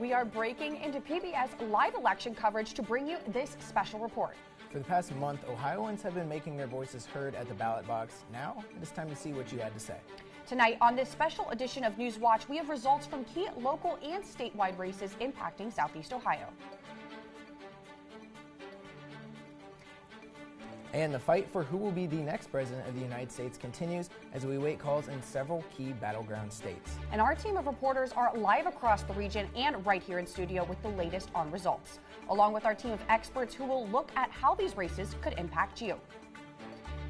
we are breaking into PBS live election coverage to bring you this special report. For the past month, Ohioans have been making their voices heard at the ballot box. Now, it is time to see what you had to say. Tonight, on this special edition of Newswatch, we have results from key local and statewide races impacting Southeast Ohio. And the fight for who will be the next president of the United States continues as we await calls in several key battleground states. And our team of reporters are live across the region and right here in studio with the latest on results, along with our team of experts who will look at how these races could impact you.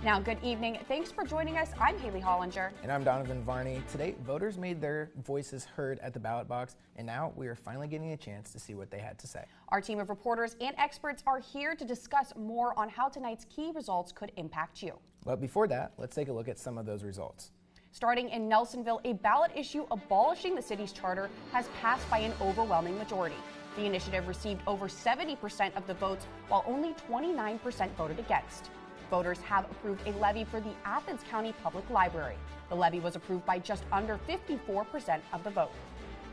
Now, good evening. Thanks for joining us. I'm Haley Hollinger. And I'm Donovan Varney. Today, voters made their voices heard at the ballot box, and now we are finally getting a chance to see what they had to say. Our team of reporters and experts are here to discuss more on how tonight's key results could impact you. But before that, let's take a look at some of those results. Starting in Nelsonville, a ballot issue abolishing the city's charter has passed by an overwhelming majority. The initiative received over 70% of the votes, while only 29% voted against. Voters have approved a levy for the Athens County Public Library. The levy was approved by just under 54% of the vote.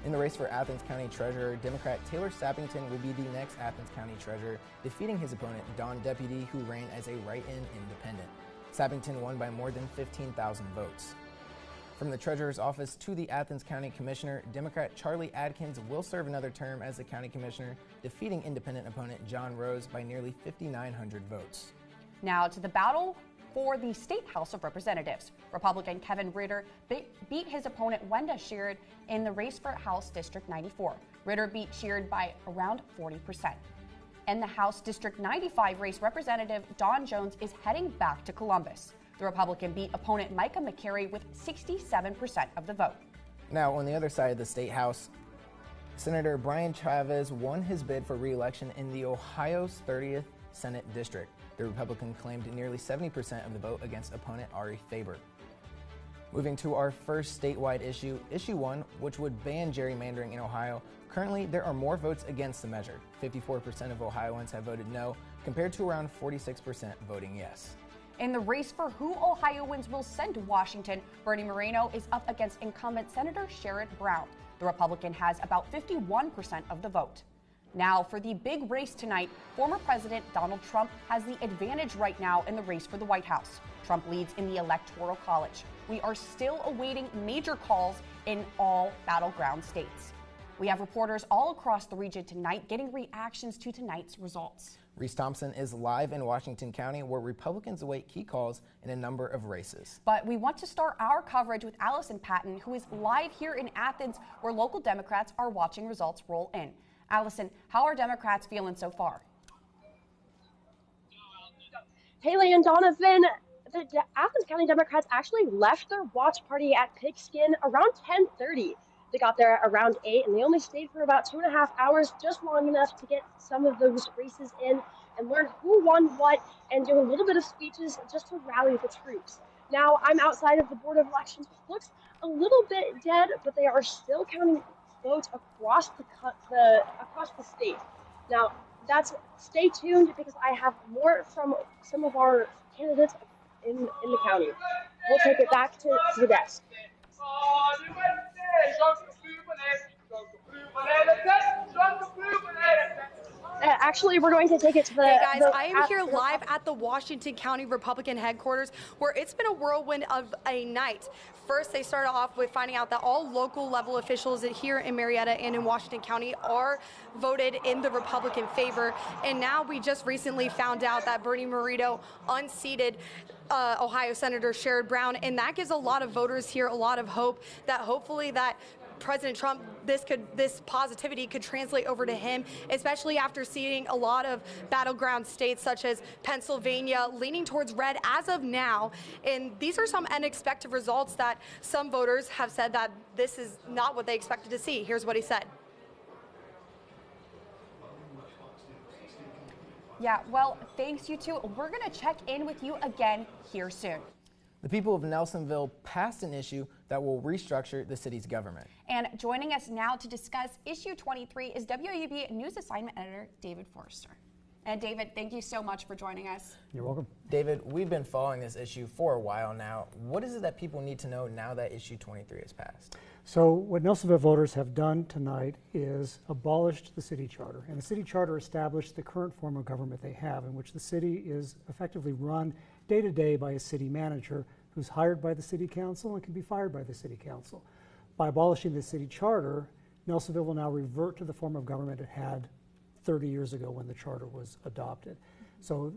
In the race for Athens County Treasurer, Democrat Taylor Sappington will be the next Athens County Treasurer, defeating his opponent, Don Deputy, who ran as a write-in independent. Sappington won by more than 15,000 votes. From the Treasurer's office to the Athens County Commissioner, Democrat Charlie Adkins will serve another term as the County Commissioner, defeating independent opponent John Rose by nearly 5,900 votes. Now to the battle for the State House of Representatives. Republican Kevin Ritter beat his opponent Wenda Sheard in the race for House District 94. Ritter beat Sheard by around 40%. In the House District 95 race, Representative Don Jones is heading back to Columbus. The Republican beat opponent Micah McCary with 67% of the vote. Now, on the other side of the State House, Senator Brian Chavez won his bid for re-election in the Ohio's 30th Senate District. The Republican claimed nearly 70% of the vote against opponent Ari Faber. Moving to our first statewide issue, Issue 1, which would ban gerrymandering in Ohio. Currently, there are more votes against the measure. 54% of Ohioans have voted no, compared to around 46% voting yes. In the race for who Ohioans will send to Washington, Bernie Moreno is up against incumbent Senator Sherrod Brown. The Republican has about 51% of the vote. Now, for the big race tonight, former President Donald Trump has the advantage right now in the race for the White House. Trump leads in the Electoral College. We are still awaiting major calls in all battleground states. We have reporters all across the region tonight getting reactions to tonight's results. Reese Thompson is live in Washington County, where Republicans await key calls in a number of races. But we want to start our coverage with Allison Patton, who is live here in Athens, where local Democrats are watching results roll in. Allison, how are Democrats feeling so far? Haley and Donovan, the Athens County Democrats actually left their watch party at Pigskin around 10:30. They got there around 8, and they only stayed for about 2.5 hours, just long enough to get some of those races in and learn who won what and do a little bit of speeches just to rally the troops. Now, I'm outside of the Board of Elections, which looks a little bit dead, but they are still counting votes across the state. Now, stay tuned because I have more from some of our candidates in the county. We'll take it back to the desk. Actually, we're going to take it to the... Hey guys, I am here live at the Washington County Republican headquarters, where it's been a whirlwind of a night. First, they started off with finding out that all local level officials here in Marietta and in Washington County are voted in the Republican favor. And now we just recently found out that Bernie Moreno unseated Ohio Senator Sherrod Brown, and that gives a lot of voters here a lot of hope that hopefully that President Trump, this positivity could translate over to him, especially after seeing a lot of battleground states such as Pennsylvania leaning towards red as of now. And these are some unexpected results that some voters have said that this is not what they expected to see. Here's what he said. Yeah, well, thanks you two. We're going to check in with you again here soon. The people of Nelsonville passed an issue that will restructure the city's government. And joining us now to discuss Issue 23 is WOUB News Assignment Editor David Forrester. And David, thank you so much for joining us. You're welcome. David, we've been following this issue for a while now. What is it that people need to know now that Issue 23 is passed? So what Nelsonville voters have done tonight is abolished the city charter. And the city charter established the current form of government they have, in which the city is effectively run day to day by a city manager who's hired by the city council and can be fired by the city council. By abolishing the city charter, Nelsonville will now revert to the form of government it had 30 years ago when the charter was adopted. So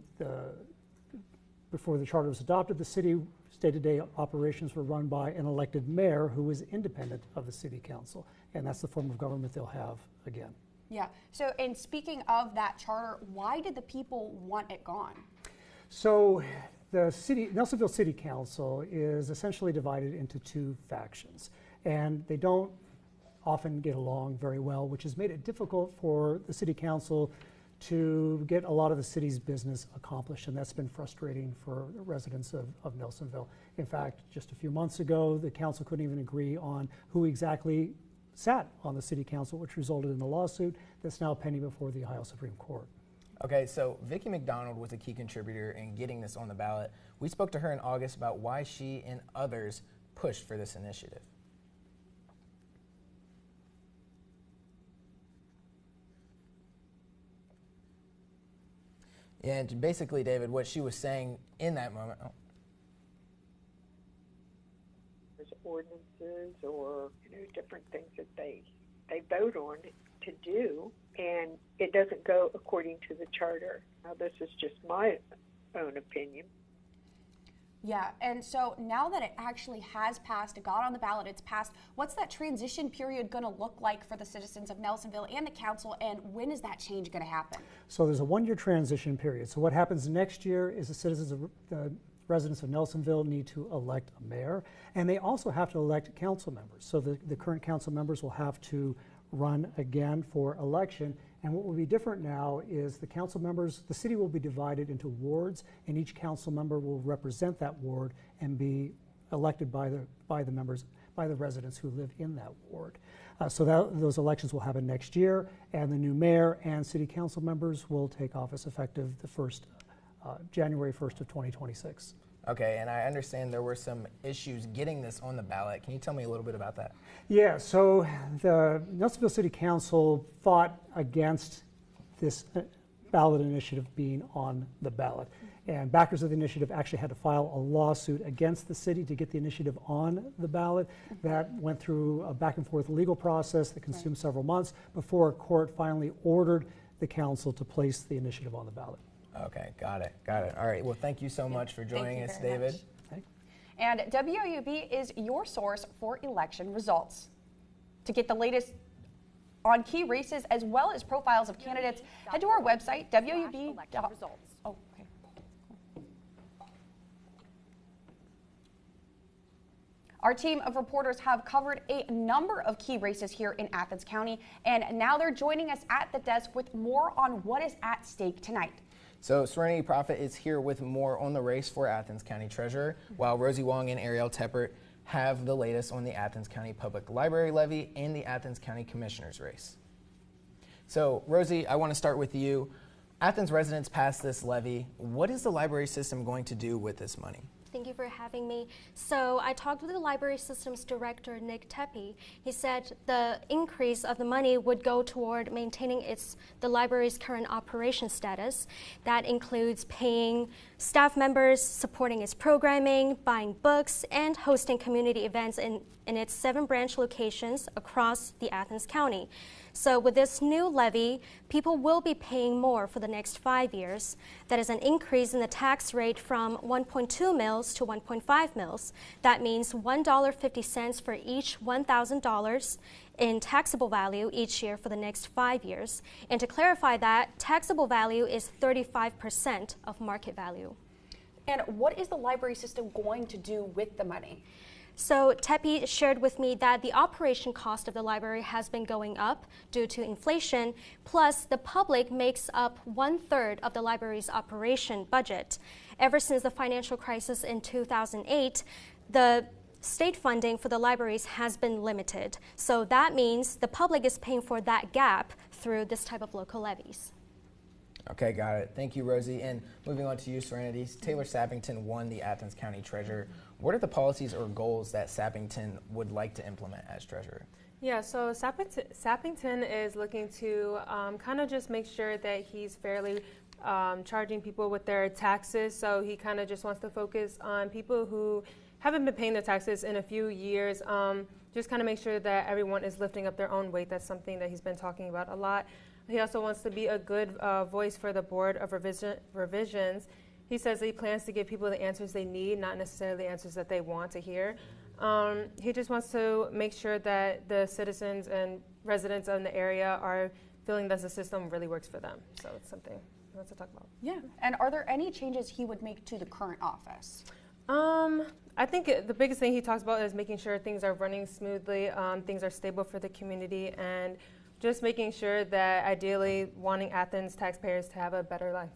before the charter was adopted, the city day-to-day operations were run by an elected mayor who was independent of the city council, and that's the form of government they'll have again. Yeah, so and speaking of that charter, why did the people want it gone? So the Nelsonville City Council is essentially divided into two factions, and they don't often get along very well, which has made it difficult for the city council to get a lot of the city's business accomplished, and that's been frustrating for the residents of Nelsonville. In fact, just a few months ago, the council couldn't even agree on who exactly sat on the city council, which resulted in a lawsuit that's now pending before the Ohio Supreme Court. Okay, so Vicki McDonald was a key contributor in getting this on the ballot. We spoke to her in August about why she and others pushed for this initiative. And basically, David, what she was saying in that moment. There's ordinances or different things that they vote on to do, and it doesn't go according to the charter. Now, this is just my own opinion. Yeah, and so now that it actually has passed, it got on the ballot, it's passed, what's that transition period going to look like for the citizens of Nelsonville and the council, and when is that change going to happen? So there's a one-year transition period. So what happens next year is the residents of Nelsonville need to elect a mayor, and they also have to elect council members. So the current council members will have to run again for election. And what will be different now is the council members, the city will be divided into wards, and each council member will represent that ward and be elected by the residents who live in that ward. Those elections will happen next year, and the new mayor and city council members will take office effective January 1st of 2026. Okay, and I understand there were some issues getting this on the ballot. Can you tell me a little bit about that? Yeah, so the Nelsonville City Council fought against this ballot initiative being on the ballot. And backers of the initiative actually had to file a lawsuit against the city to get the initiative on the ballot. That went through a back and forth legal process that consumed several months before a court finally ordered the council to place the initiative on the ballot. Okay, got it. All right, well, thank you so much for joining us, David. And WOUB is your source for election results. To get the latest on key races as well as profiles of candidates, head to our website, WOUB. Oh, okay. Our team of reporters have covered a number of key races here in Athens County, and now they're joining us at the desk with more on what is at stake tonight. So Serenity Prophet is here with more on the race for Athens County Treasurer, while Rosie Wong and Ariel Teppert have the latest on the Athens County Public Library Levy and the Athens County Commissioner's race. So Rosie, I want to start with you. Athens residents passed this levy. What is the library system going to do with this money? Thank you for having me. So I talked with the Library Systems Director, Nick Tepe. He said the increase of the money would go toward maintaining the library's current operation status. That includes paying staff members, supporting its programming, buying books, and hosting community events in its 7 branch locations across the Athens County. So with this new levy, people will be paying more for the next 5 years. That is an increase in the tax rate from 1.2 mils to 1.5 mils. That means $1.50 for each $1,000 in taxable value each year for the next 5 years. And to clarify that, taxable value is 35% of market value. And what is the library system going to do with the money? So Tepe shared with me that the operation cost of the library has been going up due to inflation, plus the public makes up 1/3 of the library's operation budget. Ever since the financial crisis in 2008, the state funding for the libraries has been limited. So that means the public is paying for that gap through this type of local levies. Okay, got it. Thank you, Rosie. And moving on to you, Serenity. Taylor Sappington won the Athens County Treasurer. What are the policies or goals that Sappington would like to implement as treasurer? Yeah, so Sappington is looking to kind of just make sure that he's fairly charging people with their taxes. So he kind of just wants to focus on people who haven't been paying their taxes in a few years. Just kind of make sure that everyone is lifting up their own weight. That's something that he's been talking about a lot. He also wants to be a good voice for the Board of Revisions. He says he plans to give people the answers they need, not necessarily the answers that they want to hear. He just wants to make sure that the citizens and residents in the area are feeling that the system really works for them. So it's something he wants to talk about. Yeah. And are there any changes he would make to the current office? I think the biggest thing he talks about is making sure things are running smoothly, things are stable for the community, and just making sure that ideally wanting Athens taxpayers to have a better life.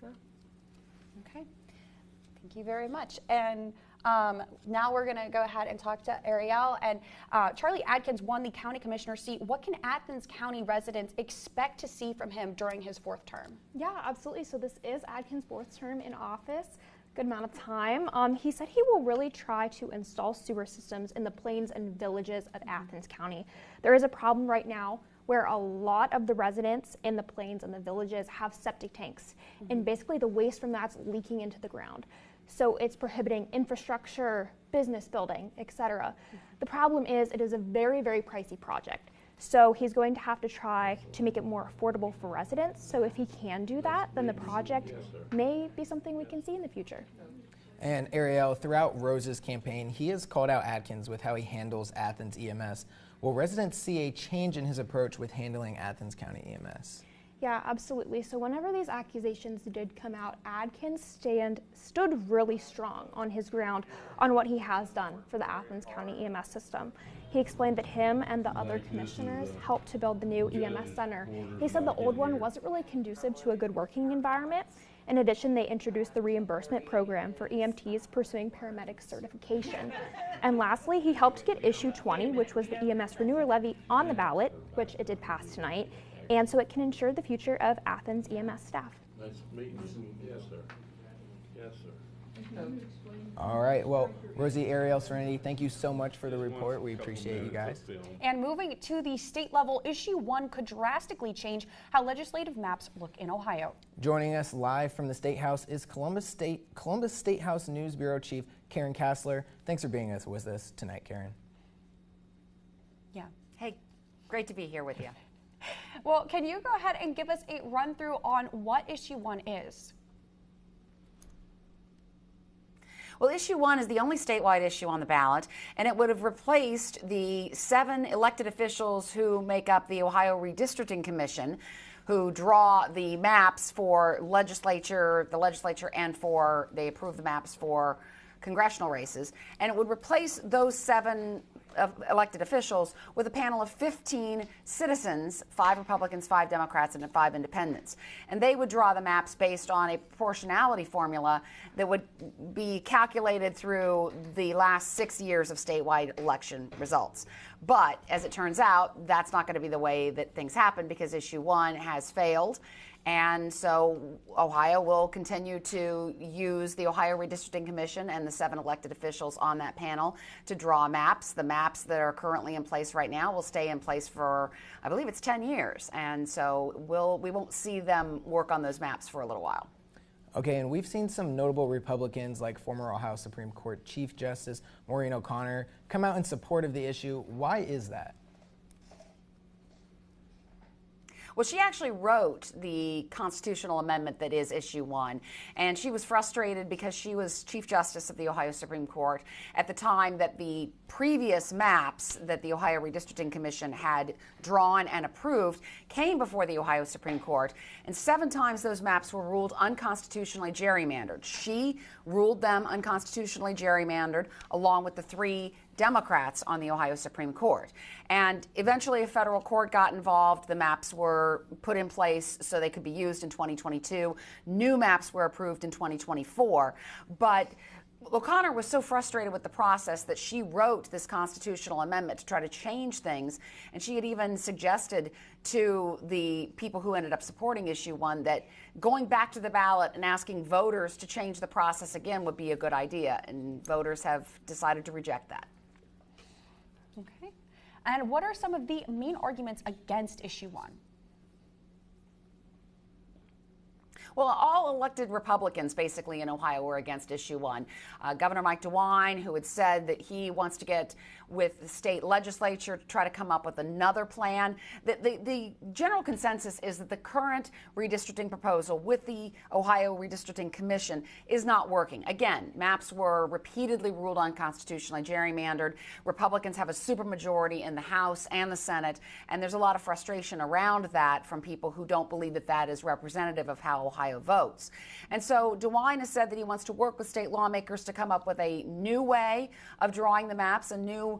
Yeah. Okay. Thank you very much. And now we're going to go ahead and talk to Ariel. And Charlie Adkins won the county commissioner seat. What can Athens County residents expect to see from him during his 4th term? Yeah, absolutely. So this is Adkins' 4th term in office. Good amount of time. He said he will really try to install sewer systems in the plains and villages of Athens County. There is a problem right now where a lot of the residents in the plains and the villages have septic tanks, and basically the waste from that's leaking into the ground. So it's prohibiting infrastructure, business building, etc. The problem is it is a very, very pricey project. So he's going to have to try to make it more affordable for residents. So if he can do that, then the project may be something we can see in the future. And Ariel, throughout Rose's campaign, he has called out Adkins with how he handles Athens EMS. Will residents see a change in his approach with handling Athens County EMS? Yeah, absolutely. So whenever these accusations did come out, Adkins stood really strong on his ground on what he has done for the Athens County EMS system. He explained that him and the other commissioners helped to build the new EMS center. He said the old one wasn't really conducive to a good working environment. In addition, they introduced the reimbursement program for EMTs pursuing paramedic certification. And lastly, he helped get issue 20, which was the EMS renewal levy, on the ballot, which it did pass tonight, and so it can ensure the future of Athens EMS staff. Nice meeting you. Yes, sir. Yes, sir. All right. Well, Rosie, Ariel, Serenity, thank you so much for the report. We appreciate you guys. And moving to the state level, issue 1 could drastically change how legislative maps look in Ohio. Joining us live from the State House is Columbus State House News Bureau Chief Karen Kassler. Thanks for being with us tonight, Karen. Yeah. Hey, great to be here with you. Well, can you go ahead and give us a run through on what issue 1 is? Well, issue 1 is the only statewide issue on the ballot, and it would have replaced the 7 elected officials who make up the Ohio Redistricting Commission, who draw the maps for the legislature, and they approve the maps for congressional races. And it would replace those 7 elected officials with a panel of 15 citizens, 5 Republicans, 5 Democrats, and 5 independents. And they would draw the maps based on a proportionality formula that would be calculated through the last 6 years of statewide election results. But as it turns out, that's not going to be the way that things happen, because issue 1 has failed. And so Ohio will continue to use the Ohio Redistricting Commission and the 7 elected officials on that panel to draw maps. The maps that are currently in place right now will stay in place for, I believe it's 10 years. And so we won't see them work on those maps for a little while. Okay, and we've seen some notable Republicans like former Ohio Supreme Court Chief Justice Maureen O'Connor come out in support of the issue. Why is that? Well, she actually wrote the constitutional amendment that is issue 1, and she was frustrated because she was Chief Justice of the Ohio Supreme Court at the time that the previous maps that the Ohio Redistricting Commission had drawn and approved came before the Ohio Supreme Court, and 7 times those maps were ruled unconstitutionally gerrymandered. She ruled them unconstitutionally gerrymandered along with the 3 Democrats on the Ohio Supreme Court. And eventually a federal court got involved. The maps were put in place so they could be used in 2022. New maps were approved in 2024. But O'Connor was so frustrated with the process that she wrote this constitutional amendment to try to change things. And she had even suggested to the people who ended up supporting Issue 1 that going back to the ballot and asking voters to change the process again would be a good idea. And voters have decided to reject that. Okay. And what are some of the main arguments against Issue 1? Well, all elected Republicans basically in Ohio were against Issue 1. Governor Mike DeWine, who had said that he wants to get with the state legislature to try to come up with another plan. The general consensus is that the current redistricting proposal with the Ohio Redistricting Commission is not working. Again, maps were repeatedly ruled unconstitutionally gerrymandered. Republicans have a supermajority in the House and the Senate, and there's a lot of frustration around that from people who don't believe that that is representative of how Ohio votes. And so DeWine has said that he wants to work with state lawmakers to come up with a new way of drawing the maps, a new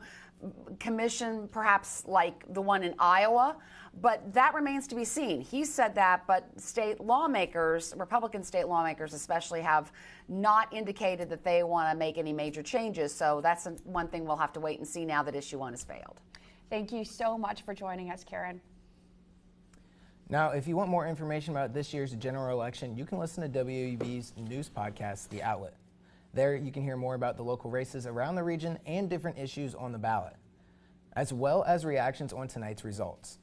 commission, perhaps like the one in Iowa, but that remains to be seen. He said that, but state lawmakers, Republican state lawmakers especially, have not indicated that they want to make any major changes. So that's one thing we'll have to wait and see now that Issue 1 has failed. Thank you so much for joining us, Karen. Now, if you want more information about this year's general election, you can listen to WOUB's news podcast, The Outlet. There, you can hear more about the local races around the region and different issues on the ballot, as well as reactions on tonight's results.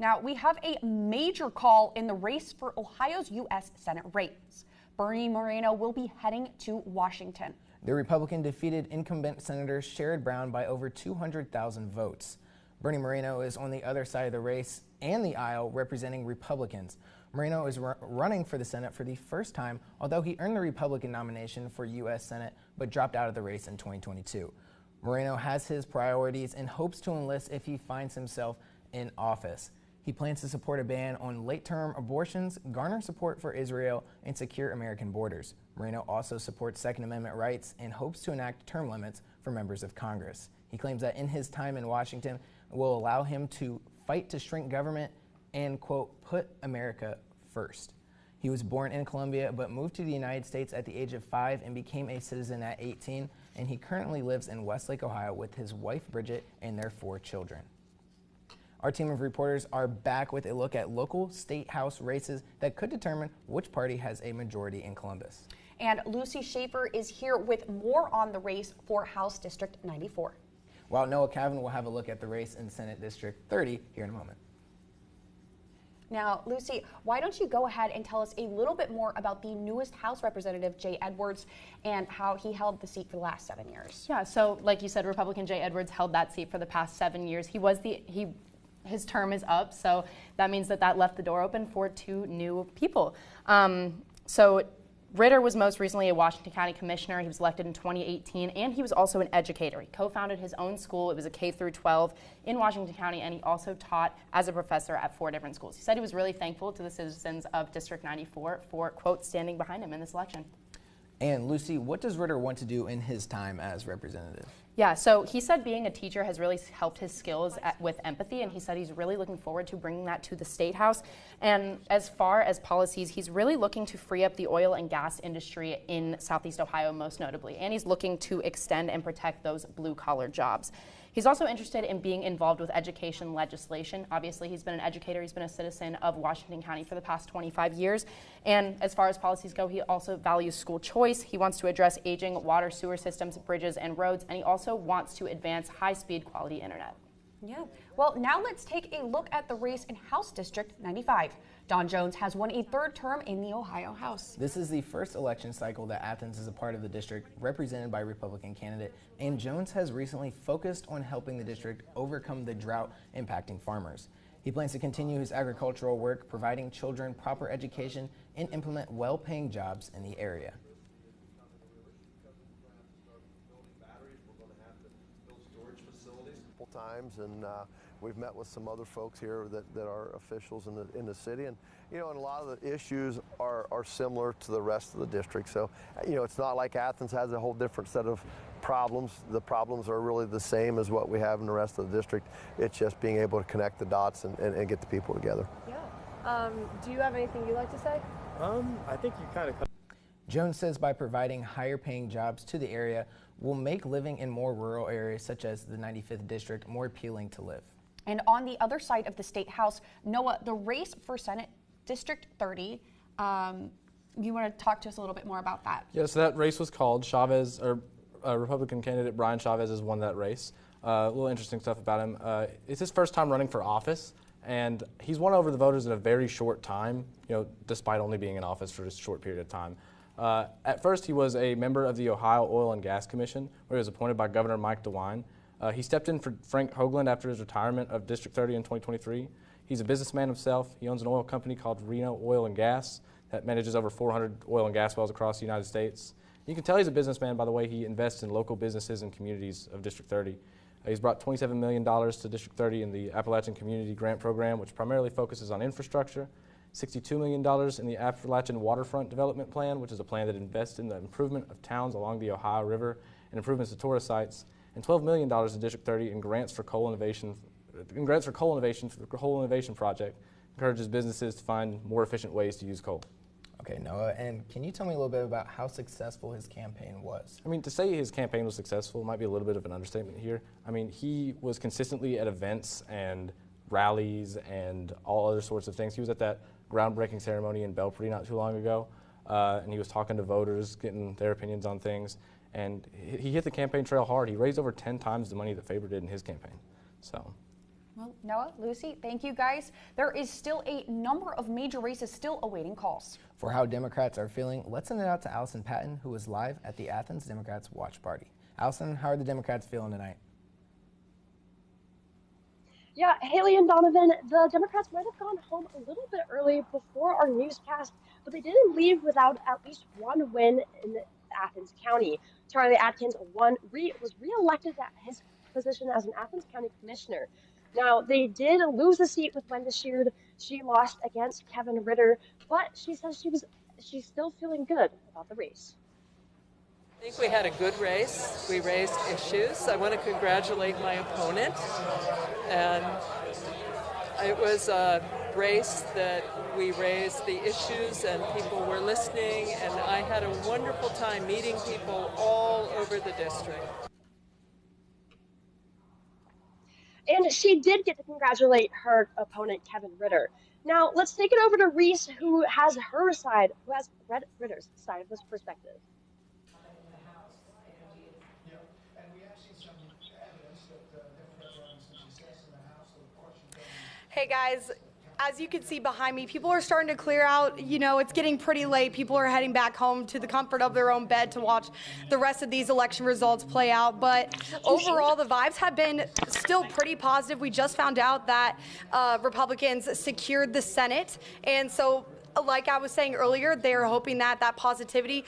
Now, we have a major call in the race for Ohio's U.S. Senate race. Bernie Moreno will be heading to Washington. The Republican defeated incumbent Senator Sherrod Brown by over 200,000 votes. Bernie Moreno is on the other side of the race and the aisle representing Republicans. Moreno is running for the Senate for the first time, although he earned the Republican nomination for U.S. Senate but dropped out of the race in 2022. Moreno has his priorities and hopes to enlist if he finds himself in office. He plans to support a ban on late-term abortions, garner support for Israel, and secure American borders. Moreno also supports Second Amendment rights and hopes to enact term limits for members of Congress. He claims that in his time in Washington will allow him to fight to shrink government and, quote, put America first. He was born in Colombia but moved to the United States at the age of 5 and became a citizen at 18, and he currently lives in Westlake, Ohio with his wife Bridget and their 4 children. Our team of reporters are back with a look at local state house races that could determine which party has a majority in Columbus. And Lucy Schaefer is here with more on the race for House District 94. While Noah Cavan will have a look at the race in Senate District 30 here in a moment. Now, Lucy, why don't you go ahead and tell us a little bit more about the newest House Representative, Jay Edwards, and how he held the seat for the last 7 years? Yeah, so like you said, Republican Jay Edwards held that seat for the past 7 years. His term is up, so that means that left the door open for 2 new people. So Ritter was most recently a Washington County Commissioner. He was elected in 2018, and he was also an educator. He co-founded his own school. It was a K-12 in Washington County, and he also taught as a professor at 4 different schools. He said he was really thankful to the citizens of District 94 for, quote, standing behind him in this election. And Lucy, what does Ritter want to do in his time as representative? Yeah, so he said being a teacher has really helped his skills with empathy, and he said he's really looking forward to bringing that to the State House. And as far as policies, he's really looking to free up the oil and gas industry in Southeast Ohio, most notably, and he's looking to extend and protect those blue-collar jobs. He's also interested in being involved with education legislation. Obviously, he's been an educator. He's been a citizen of Washington County for the past 25 years. And as far as policies go, he also values school choice. He wants to address aging water, sewer systems, bridges, and roads. And he also wants to advance high-speed quality internet. Yeah. Well, now let's take a look at the race in House District 95. Don Jones has won a 3rd term in the Ohio House. This is the first election cycle that Athens is a part of the district represented by Republican candidate, and Jones has recently focused on helping the district overcome the drought impacting farmers. He plans to continue his agricultural work, providing children proper education, and implement well-paying jobs in the area. Times, and we've met with some other folks here that are officials in the city, and and a lot of the issues are similar to the rest of the district. So it's not like Athens has a whole different set of problems. The problems are really the same as what we have in the rest of the district. It's just being able to connect the dots and get the people together. Yeah. Do you have anything you'd like to say? I think you kind of. Jones says by providing higher paying jobs to the area will make living in more rural areas such as the 95th district more appealing to live. And on the other side of the state house, Noah, the race for Senate District 30, you want to talk to us a little bit more about that? Yeah, so that race was called Chavez, or Republican candidate Brian Chavez has won that race. A little interesting stuff about him. It's his first time running for office, and he's won over the voters in a very short time, despite only being in office for just a short period of time. At first, he was a member of the Ohio Oil and Gas Commission, where he was appointed by Governor Mike DeWine. He stepped in for Frank Hoagland after his retirement of District 30 in 2023. He's a businessman himself. He owns an oil company called Reno Oil and Gas that manages over 400 oil and gas wells across the United States. You can tell he's a businessman by the way he invests in local businesses and communities of District 30. He's brought $27 million to District 30 in the Appalachian Community Grant Program, which primarily focuses on infrastructure, $62 million in the Appalachian Waterfront Development Plan, which is a plan that invests in the improvement of towns along the Ohio River and improvements to tourist sites, and $12 million in District 30 in grants for coal innovation. For the Coal Innovation Project encourages businesses to find more efficient ways to use coal. Okay, Noah, and can you tell me a little bit about how successful his campaign was? I mean, to say his campaign was successful might be a little bit of an understatement here. I mean, he was consistently at events and rallies and all other sorts of things. He was at that groundbreaking ceremony in Belpre not too long ago, and he was talking to voters, getting their opinions on things, and he hit the campaign trail hard. He raised over 10 times the money that Faber did in his campaign. So. Well, Noah, Lucy, thank you guys. There is still a number of major races still awaiting calls. For how Democrats are feeling, let's send it out to Allison Patton, who is live at the Athens Democrats Watch Party. Allison, how are the Democrats feeling tonight? Yeah, Haley and Donovan, the Democrats might have gone home a little bit early before our newscast, but they didn't leave without at least one win in Athens County. Charlie Atkins was reelected at his position as an Athens County Commissioner. Now, they did lose a seat with Wenda Sheard. She lost against Kevin Ritter, but she says she's still feeling good about the race. I think we had a good race. We raised issues. I want to congratulate my opponent. And it was a race that we raised the issues and people were listening. And I had a wonderful time meeting people all over the district. And she did get to congratulate her opponent, Kevin Ritter. Now, let's take it over to Reese, who has Ritter's side of this perspective. Hey guys, as you can see behind me, people are starting to clear out. It's getting pretty late. People are heading back home to the comfort of their own bed to watch the rest of these election results play out. But overall, the vibes have been still pretty positive. We just found out that Republicans secured the Senate. And so, like I was saying earlier, they're hoping that that positivity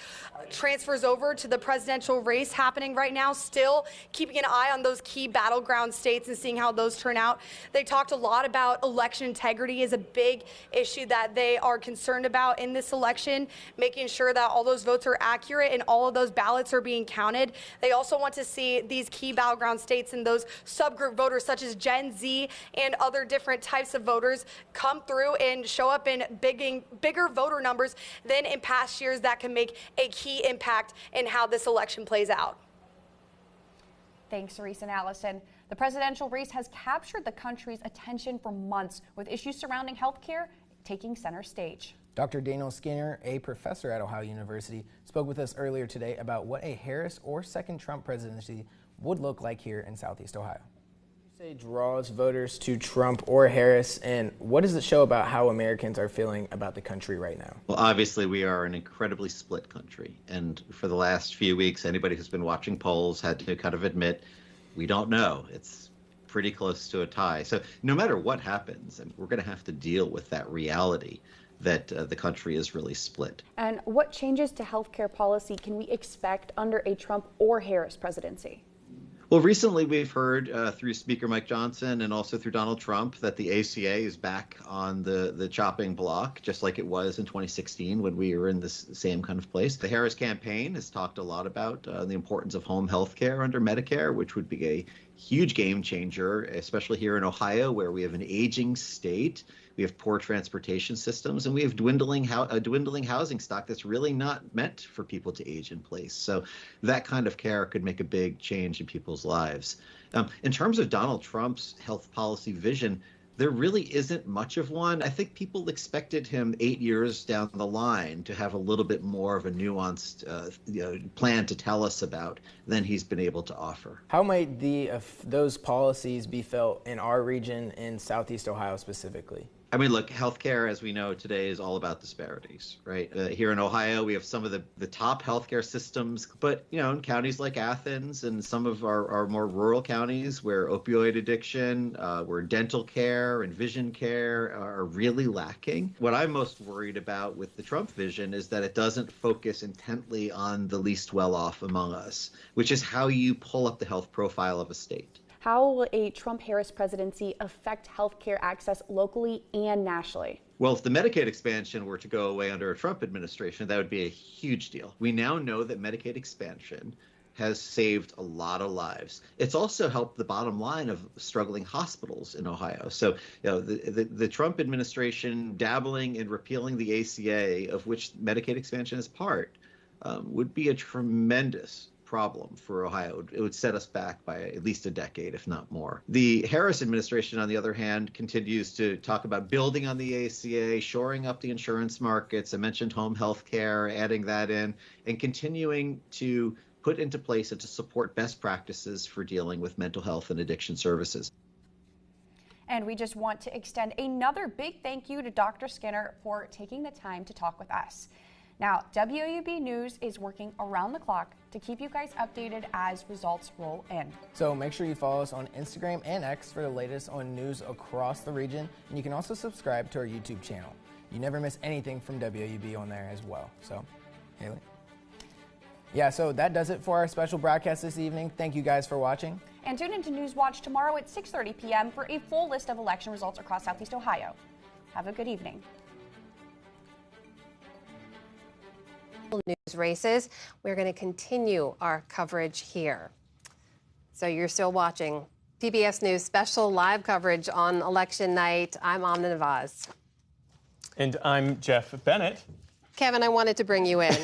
transfers over to the presidential race happening right now, still keeping an eye on those key battleground states and seeing how those turn out. They talked a lot about election integrity is a big issue that they are concerned about in this election, making sure that all those votes are accurate and all of those ballots are being counted. They also want to see these key battleground states and those subgroup voters such as Gen Z and other different types of voters come through and show up in bigger voter numbers than in past years that can make a key impact in how this election plays out. Thanks, Reese and Allison. The presidential race has captured the country's attention for months, with issues surrounding health care taking center stage. Dr. Daniel Skinner, a professor at Ohio University, spoke with us earlier today about what a Harris or second Trump presidency would look like here in Southeast Ohio. Say draws voters to Trump or Harris, and what does it show about how Americans are feeling about the country right now? Well, obviously we are an incredibly split country, and for the last few weeks anybody who's been watching polls had to kind of admit we don't know. It's pretty close to a tie. So no matter what happens, and we're going to have to deal with that reality that the country is really split. And what changes to healthcare policy can we expect under a Trump or Harris presidency? Well, recently we've heard through Speaker Mike Johnson and also through Donald Trump that the ACA is back on the chopping block, just like it was in 2016 when we were in this same kind of place. The Harris campaign has talked a lot about the importance of home health care under Medicare, which would be huge game changer, especially here in Ohio, where we have an aging state. We have poor transportation systems, and we have dwindling housing stock that's really not meant for people to age in place. So that kind of care could make a big change in people's lives. In terms of Donald Trump's health policy vision, there really isn't much of one. I think people expected him 8 years down the line to have a little bit more of a nuanced plan to tell us about than he's been able to offer. How might those policies be felt in our region, in Southeast Ohio specifically? I mean, look, healthcare, as we know today, is all about disparities, right? Here in Ohio, we have some of the top healthcare systems, but, in counties like Athens and some of our more rural counties where opioid addiction, where dental care and vision care are really lacking. What I'm most worried about with the Trump vision is that it doesn't focus intently on the least well-off among us, which is how you pull up the health profile of a state. How will a Trump-Harris presidency affect healthcare access locally and nationally? Well, if the Medicaid expansion were to go away under a Trump administration, that would be a huge deal. We now know that Medicaid expansion has saved a lot of lives. It's also helped the bottom line of struggling hospitals in Ohio. So, the Trump administration dabbling in repealing the ACA, of which Medicaid expansion is part, would be a tremendous problem for Ohio. It would set us back by at least a decade, if not more. The Harris administration, on the other hand, continues to talk about building on the ACA, shoring up the insurance markets. I mentioned home health care, adding that in, and continuing to put into place and to support best practices for dealing with mental health and addiction services. And we just want to extend another big thank you to Dr. Skinner for taking the time to talk with us. Now, WOUB News is working around the clock to keep you guys updated as results roll in. So make sure you follow us on Instagram and X for the latest on news across the region, and you can also subscribe to our YouTube channel. You never miss anything from WOUB on there as well. So, Haley? Yeah, so that does it for our special broadcast this evening. Thank you guys for watching. And tune into Newswatch tomorrow at 6:30 p.m. for a full list of election results across Southeast Ohio. Have a good evening. News races. We're going to continue our coverage here. So you're still watching PBS News special live coverage on election night. I'm Amna Navaz. And I'm Jeff Bennett. Kevin, I wanted to bring you in.